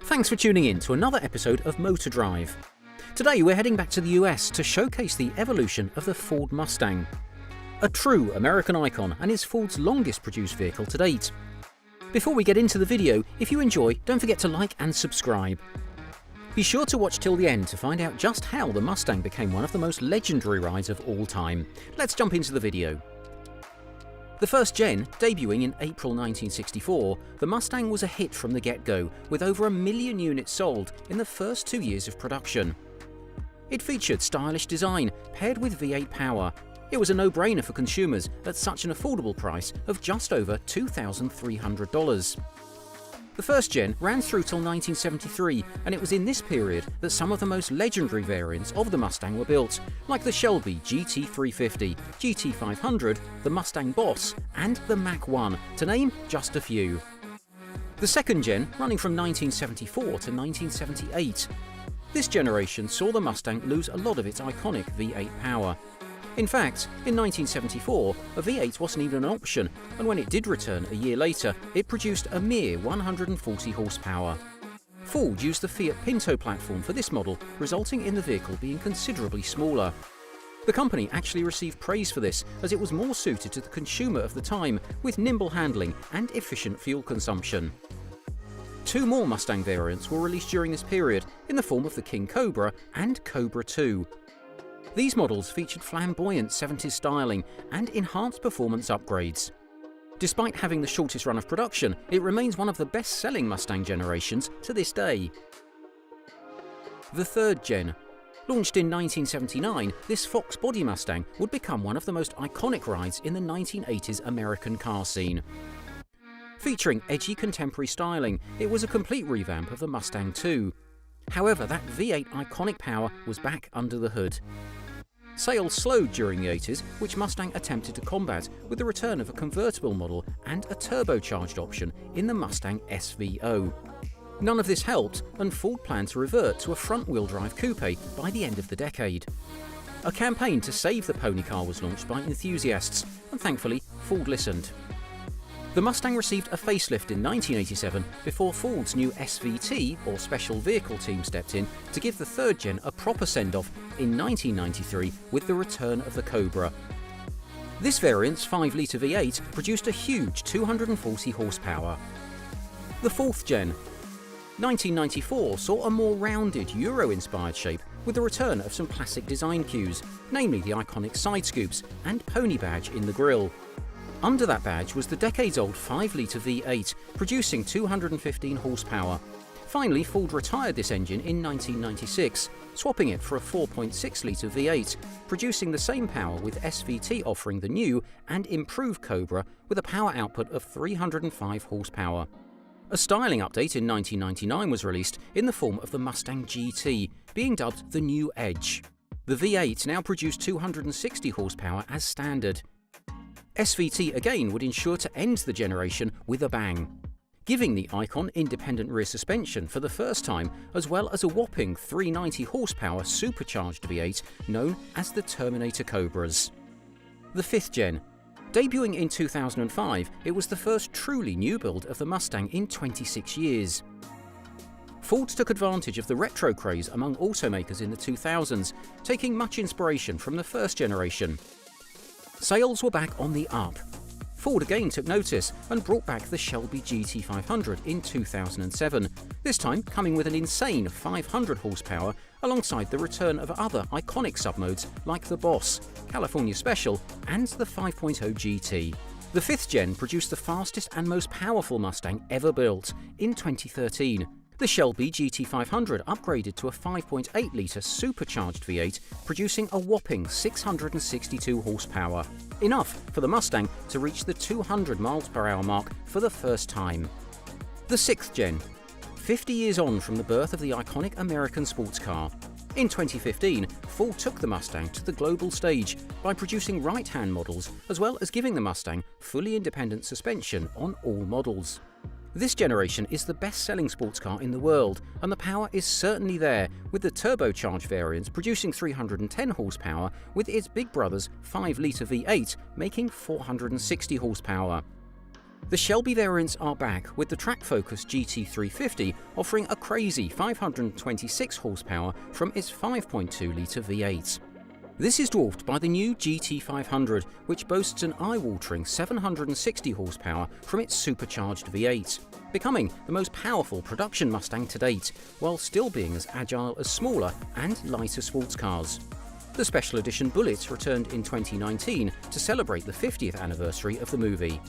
Thanks for tuning in to another episode of Motor Drive. Today we're heading back to the US to showcase the evolution of the Ford Mustang. A true American icon and is Ford's longest produced vehicle to date. Before we get into the video, if you enjoy, don't forget to like and subscribe. Be sure to watch till the end to find out just how the Mustang became one of the most legendary rides of all time. Let's jump into the video. The first gen, debuting in April 1964, the Mustang was a hit from the get-go, with over 1 million units sold in the first 2 years of production. It featured stylish design paired with V8 power. It was a no-brainer for consumers at such an affordable price of just over $2,300. The first gen ran through till 1973, and it was in this period that some of the most legendary variants of the Mustang were built, like the Shelby GT350, GT500, the Mustang Boss, and the Mach 1, to name just a few. The second gen, running from 1974 to 1978. This generation saw the Mustang lose a lot of its iconic V8 power. In fact, in 1974, a V8 wasn't even an option, and when it did return a year later, it produced a mere 140 horsepower. Ford used the Fiat Pinto platform for this model, resulting in the vehicle being considerably smaller. The company actually received praise for this, as it was more suited to the consumer of the time, with nimble handling and efficient fuel consumption. 2 more Mustang variants were released during this period, in the form of the King Cobra and Cobra II. These models featured flamboyant 70s styling and enhanced performance upgrades. Despite having the shortest run of production, it remains one of the best-selling Mustang generations to this day. The third gen. Launched in 1979, this Fox body Mustang would become one of the most iconic rides in the 1980s American car scene. Featuring edgy contemporary styling, it was a complete revamp of the Mustang II. However, that V8 iconic power was back under the hood. Sales slowed during the 80s, which Mustang attempted to combat with the return of a convertible model and a turbocharged option in the Mustang SVO. None of this helped, and Ford planned to revert to a front-wheel drive coupe by the end of the decade. A campaign to save the pony car was launched by enthusiasts, and thankfully, Ford listened. The Mustang received a facelift in 1987 before Ford's new SVT, or Special Vehicle team, stepped in to give the third gen a proper send-off in 1993 with the return of the Cobra. This variant's 5-litre V8 produced a huge 240 horsepower. The fourth gen. 1994 saw a more rounded Euro-inspired shape with the return of some classic design cues, namely the iconic side scoops and pony badge in the grille. Under that badge was the decades-old 5-litre V8, producing 215 horsepower. Finally, Ford retired this engine in 1996, swapping it for a 4.6-litre V8, producing the same power with SVT offering the new and improved Cobra with a power output of 305 horsepower. A styling update in 1999 was released in the form of the Mustang GT, being dubbed the New Edge. The V8 now produced 260 horsepower as standard. SVT again would ensure to end the generation with a bang, giving the icon independent rear suspension for the first time, as well as a whopping 390 horsepower supercharged V8 known as the Terminator Cobras. The fifth gen. Debuting in 2005, it was the first truly new build of the Mustang in 26 years. Ford took advantage of the retro craze among automakers in the 2000s, taking much inspiration from the first generation. Sales were back on the up. Ford again took notice and brought back the Shelby GT500 in 2007, this time coming with an insane 500 horsepower alongside the return of other iconic submodes like the Boss, California Special and the 5.0 GT. The fifth gen produced the fastest and most powerful Mustang ever built in 2013. The Shelby GT500 upgraded to a 5.8-litre supercharged V8, producing a whopping 662 horsepower, enough for the Mustang to reach the 200 mph mark for the first time. The sixth gen. 50 years on from the birth of the iconic American sports car, in 2015, Ford took the Mustang to the global stage by producing right-hand models as well as giving the Mustang fully independent suspension on all models. This generation is the best-selling sports car in the world, and the power is certainly there, with the turbocharged variants producing 310 horsepower, with its big brother's 5-litre V8 making 460 horsepower. The Shelby variants are back, with the track-focused GT350 offering a crazy 526 horsepower from its 5.2-litre V8. This is dwarfed by the new GT500, which boasts an eye-watering 760 horsepower from its supercharged V8, becoming the most powerful production Mustang to date, while still being as agile as smaller and lighter sports cars. The special edition Bullet returned in 2019 to celebrate the 50th anniversary of the movie.